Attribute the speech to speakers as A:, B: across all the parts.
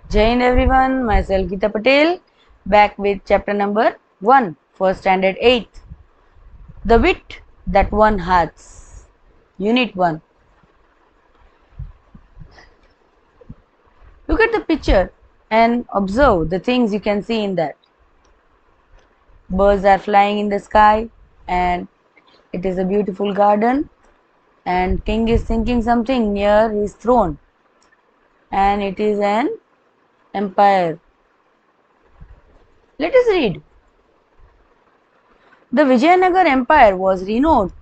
A: Jai Hind everyone, myself Geeta Patel, back with chapter number 1, first standard 8th. The wit that won hearts. Unit 1. Look at the picture and observe the things you can see in that. Birds are flying in the sky and it is a beautiful garden, and king is thinking something near his throne, and it is an empire. Let us read. The Vijayanagar Empire was renowned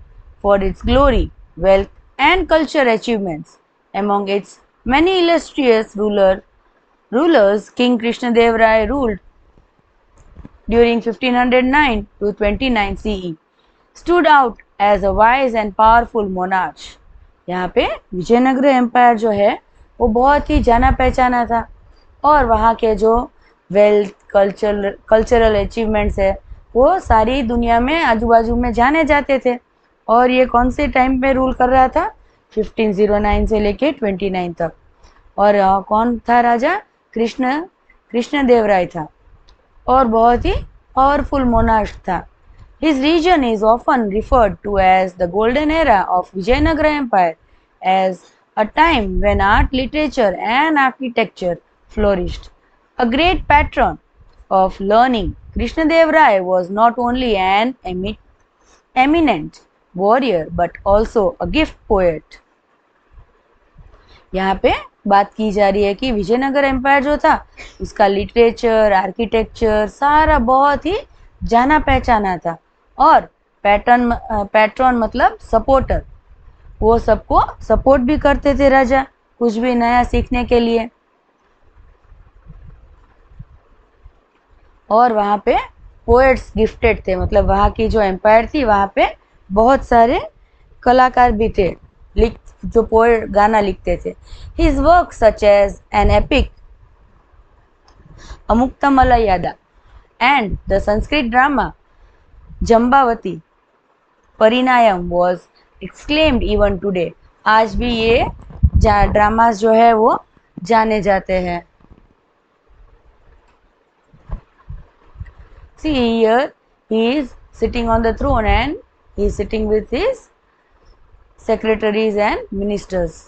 A: for its glory, wealth, and cultural achievements. Among its many illustrious rulers, King Krishnadev Rai ruled during 1509 to 29 CE, stood out as a wise and powerful monarch. यहाँ पे Vijayanagar empire जो है वो बहुत ही जाना पहचाना था, और वहाँ के जो वेल्थ कल्चरल अचीवमेंट्स है वो सारी दुनिया में आजू बाजू में जाने जाते थे। और ये कौन से टाइम पे रूल कर रहा था? 1509 से लेके 29 तक। और कौन था राजा? कृष्णदेव राय था, और बहुत ही पावरफुल मोनार्क था। His region is often referred to as the golden era of Vijayanagara Empire, as a time when art, literature and architecture flourished. A great patron of learning, Krishnadev Rai was not only an eminent warrior but also a gift poet. यहाँ पे बात की जा रही है कि Vijayanagar empire जो था उसका लिटरेचर, आर्किटेक्चर सारा बहुत ही जाना पहचाना था, और पैट्रन मतलब सपोर्टर, वो सबको सपोर्ट भी करते थे राजा कुछ भी नया सीखने के लिए। और वहाँ पे पोएट्स गिफ्टेड थे, मतलब वहाँ की जो एम्पायर थी वहाँ पे बहुत सारे कलाकार भी थे जो पोएट गाना लिखते थे। His work such as an epic Amuktamalyada and the Sanskrit drama Jambavati Parinayam was exclaimed even today. आज भी ये ड्रामास जो है वो जाने जाते हैं। See here, he is sitting on the throne and he is sitting with his secretaries and ministers.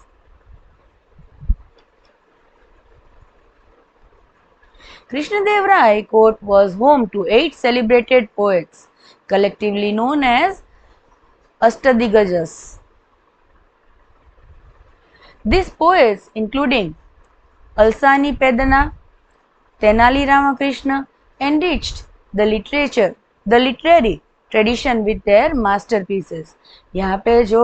A: Krishnadev Rai court was home to 8 celebrated poets, collectively known as Astadigajas. These poets, including Alsani Pedana, Tenali Ramakrishna, enriched the literary tradition with their masterpieces. यहाँ पे जो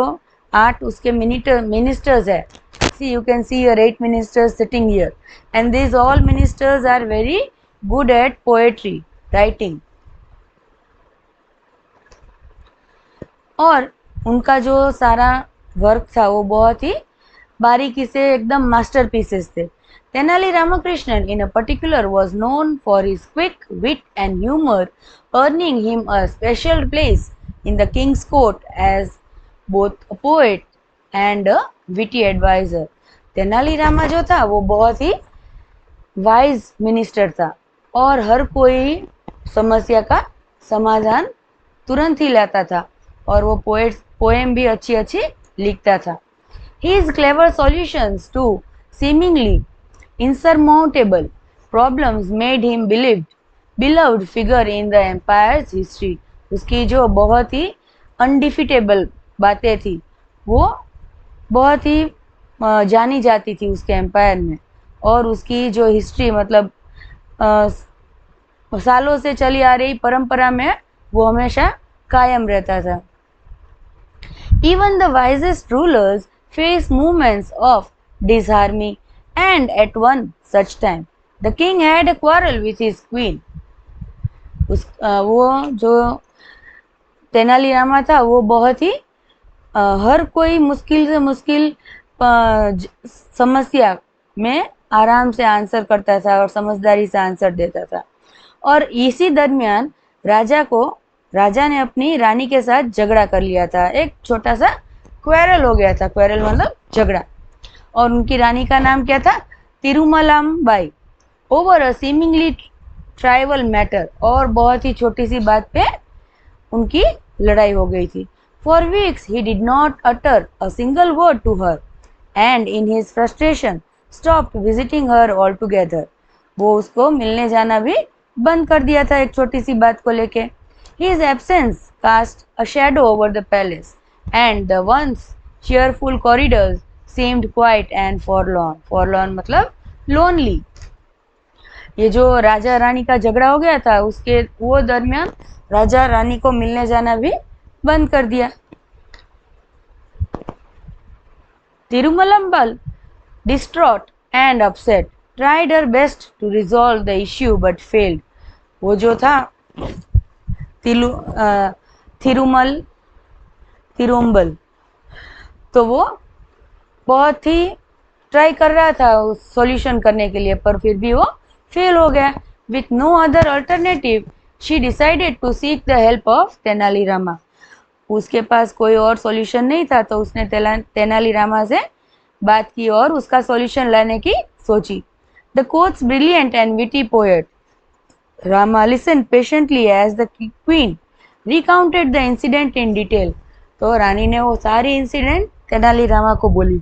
A: art उसके ministers है, see you can see your 8 ministers sitting here, and these all ministers are very good at poetry writing. और उनका जो सारा work था वो बहुत ही बारीकी से एकदम मास्टरपीसेस थे। Tenali Ramakrishnan in a particular was known for his quick wit and humor, earning him a special place in the king's court as both a poet and a witty advisor. Tenali Rama जो था वो बहुत ही wise minister था, और हर कोई समस्या का समाधान तुरंत ही लाता था, और वो पोएम भी अच्छी अच्छी लिखता था। His clever solutions to seemingly insurmountable problems made him beloved figure in the empire's history. उसकी जो बहुत ही अनडिफिटेबल बातें थी वो बहुत ही जानी जाती थी उसके एम्पायर में, और उसकी जो हिस्ट्री मतलब सालों से चली आ रही परंपरा में वो हमेशा कायम रहता था। Even the wisest rulers face moments of disharmony, and at one such time the king had a quarrel with his queen. वो जो तेनाली रामा था वो बहुत ही हर कोई मुश्किल से मुश्किल समस्या में आराम से आंसर करता था और समझदारी से आंसर देता था। और इसी दरमियान राजा ने अपनी रानी के साथ झगड़ा कर लिया था, एक छोटा सा क्वेरल हो गया था, क्वेरल मतलब झगड़ा। और उनकी रानी का नाम क्या था? Tirumalam Bai. Over a seemingly trivial matter, और बहुत ही छोटी सी बात पे उनकी लड़ाई हो गई थी. For weeks he did not utter a single word to her and in his frustration stopped visiting her altogether. वो उसको मिलने जाना भी बंद कर दिया था एक छोटी सी बात को लेके. His absence cast a shadow over the palace, and the once cheerful corridors seemed quiet and forlorn. Forlorn मतलब lonely. ये जो राजा रानी का झगड़ा हो गया था उसके वो दरमियान राजा रानी को मिलने जाना भी बंद कर दिया. तिरुमलम्बल, distraught and upset, tried her best to resolve the issue but failed. वो जो था तिरुमल तिरुम्बल, तो वो बहुत ही ट्राई कर रहा था उस सॉल्यूशन करने के लिए, पर फिर भी वो फेल हो गया. With no other alternative she decided to seek the help of Tenali Rama. उसके पास कोई और सॉल्यूशन नहीं था, तो उसने तेनालीरामा से बात की और उसका सॉल्यूशन लाने की सोची. The court's brilliant and witty poet Rama listen patiently as the queen recounted the incident in detail. तो रानी ने वो सारी इंसिडेंट तेनालीरामा को बोली.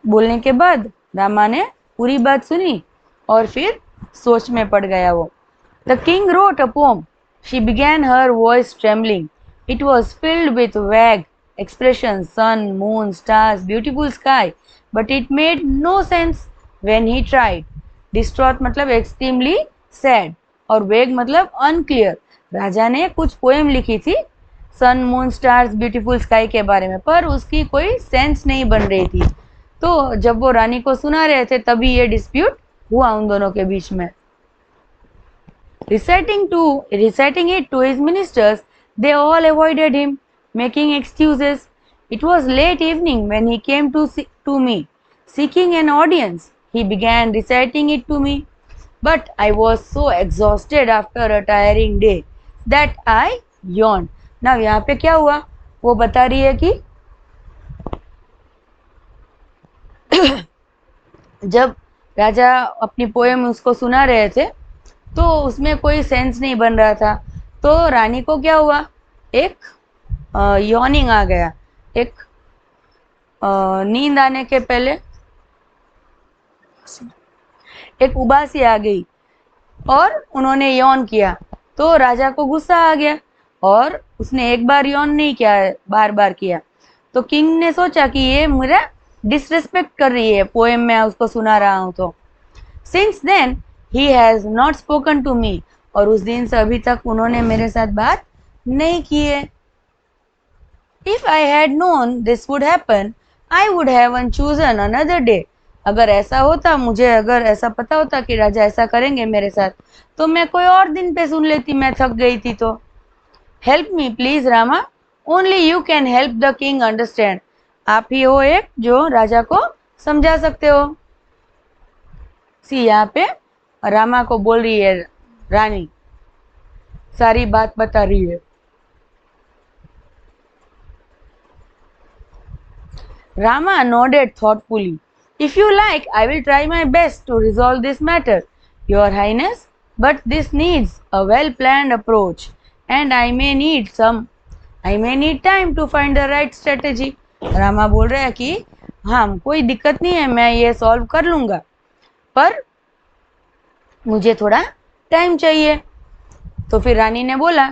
A: बोलने के बाद रामा ने पूरी बात सुनी और फिर सोच में पड़ गया वो. The king wrote a poem. She began her voice trembling. It was filled with वैग expressions, sun, moon, stars, beautiful sky, but it made no sense when he tried. Distraught मतलब extremely sad और vague मतलब unclear. राजा ने कुछ poem लिखी थी सन, moon, stars, beautiful sky के बारे में, पर उसकी कोई सेंस नहीं बन रही थी. तो जब वो रानी को सुना रहे थे तभी ये डिस्प्यूट हुआ उन दोनों के बीच में. Reciting it to his ministers, they all avoided him, making excuses. It was late evening when he came to me, seeking an audience. He began reciting it to me, but I was so exhausted after a tiring day that I yawned. Now यहाँ पे क्या हुआ वो बता रही है कि जब राजा अपनी पोएम उसको सुना रहे थे तो उसमें कोई सेंस नहीं बन रहा था. तो रानी को क्या हुआ, एक यॉर्निंग आ गया, एक नींद आने के पहले एक उबासी आ गई और उन्होंने यौन किया. तो राजा को गुस्सा आ गया और उसने एक बार यौन नहीं किया, बार बार किया. तो किंग ने सोचा कि ये मेरा डिसरिस्पेक्ट कर रही है, पोएम में उसको सुना रहा हूं. तो since then he has not spoken to me. और उस दिन से अभी तक उन्होंने मेरे साथ बात नहीं की है. If I had known this would happen, I would have chosen another day. अगर ऐसा होता, मुझे अगर ऐसा पता होता कि राजा ऐसा करेंगे मेरे साथ, तो मैं कोई और दिन पे सुन लेती, मैं थक गई थी. तो help me please Rama, only you can help the king understand. आप ही हो एक जो राजा को समझा सकते हो. सी यहाँ पे रामा को बोल रही है रानी, सारी बात बता रही है. Rama nodded thoughtfully. If you like, I will try my best to resolve this matter, Your Highness, but this needs a well-planned approach, and I may need time to find the right strategy. Rama बोल रहा है कि हाँ कोई दिक्कत नहीं है, मैं ये सॉल्व कर लूँगा, पर मुझे थोड़ा टाइम चाहिए. तो फिर रानी ने बोला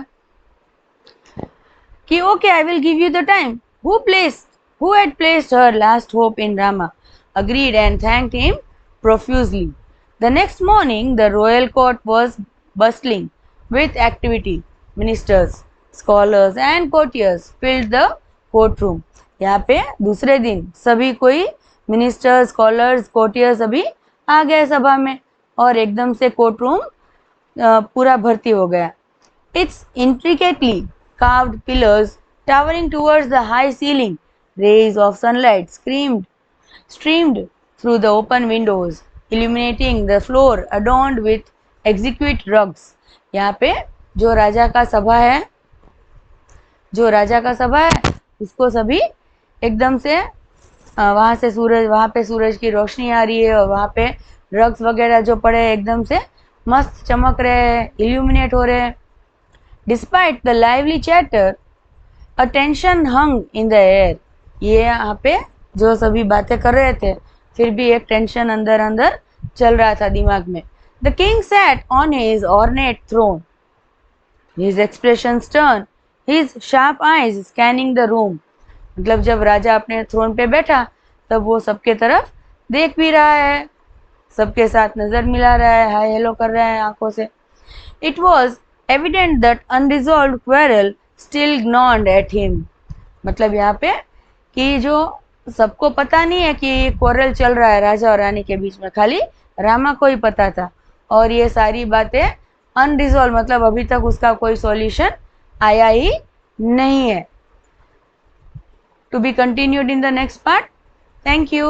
A: कि okay, I will give you the time. Who had placed her last hope in Rama, agreed and thanked him profusely. The next morning, the royal court was bustling with activity. Ministers, scholars and courtiers filled the courtroom. यहाँ पे दूसरे दिन सभी कोई ministers, scholars, courtiers अभी आ गए सभा में और एकदम से कोर्ट रूम पूरा भर्ती हो गया. Its intricately carved pillars towering towards the high ceiling, rays of sunlight streamed through the open windows, illuminating the floor adorned with exquisite rugs. यहाँ पे जो राजा का सभा है उसको सभी एकदम से वहाँ से सूरज, वहाँ पे सूरज की रोशनी आ रही है और वहाँ पे ड्रग्स वगैरह जो पड़े हैं एकदम से मस्त चमक रहे हैं, इल्यूमिनेट हो रहे हैं. Despite the lively chatter a tension hung in the air. ये यहाँ पे जो सभी बातें कर रहे थे फिर भी एक टेंशन अंदर अंदर चल रहा था दिमाग में. The king sat on his ornate throne, his expression stern, his sharp eyes scanning the room. मतलब जब राजा अपने थ्रोन पे बैठा तब वो सबके तरफ देख भी रहा है, सबके साथ नजर मिला रहा है, हाय हेलो कर रहा है आंखों से. It was evident that unresolved quarrel still gnawed at him. मतलब यहाँ पे कि जो सबको पता नहीं है कि क्वेरल चल रहा है राजा और रानी के बीच में, खाली रामा को ही पता था. और ये सारी बातें अनरिजॉल्व मतलब अभी तक उसका कोई सॉल्यूशन आया ही नहीं है. To be continued in the next part. Thank you.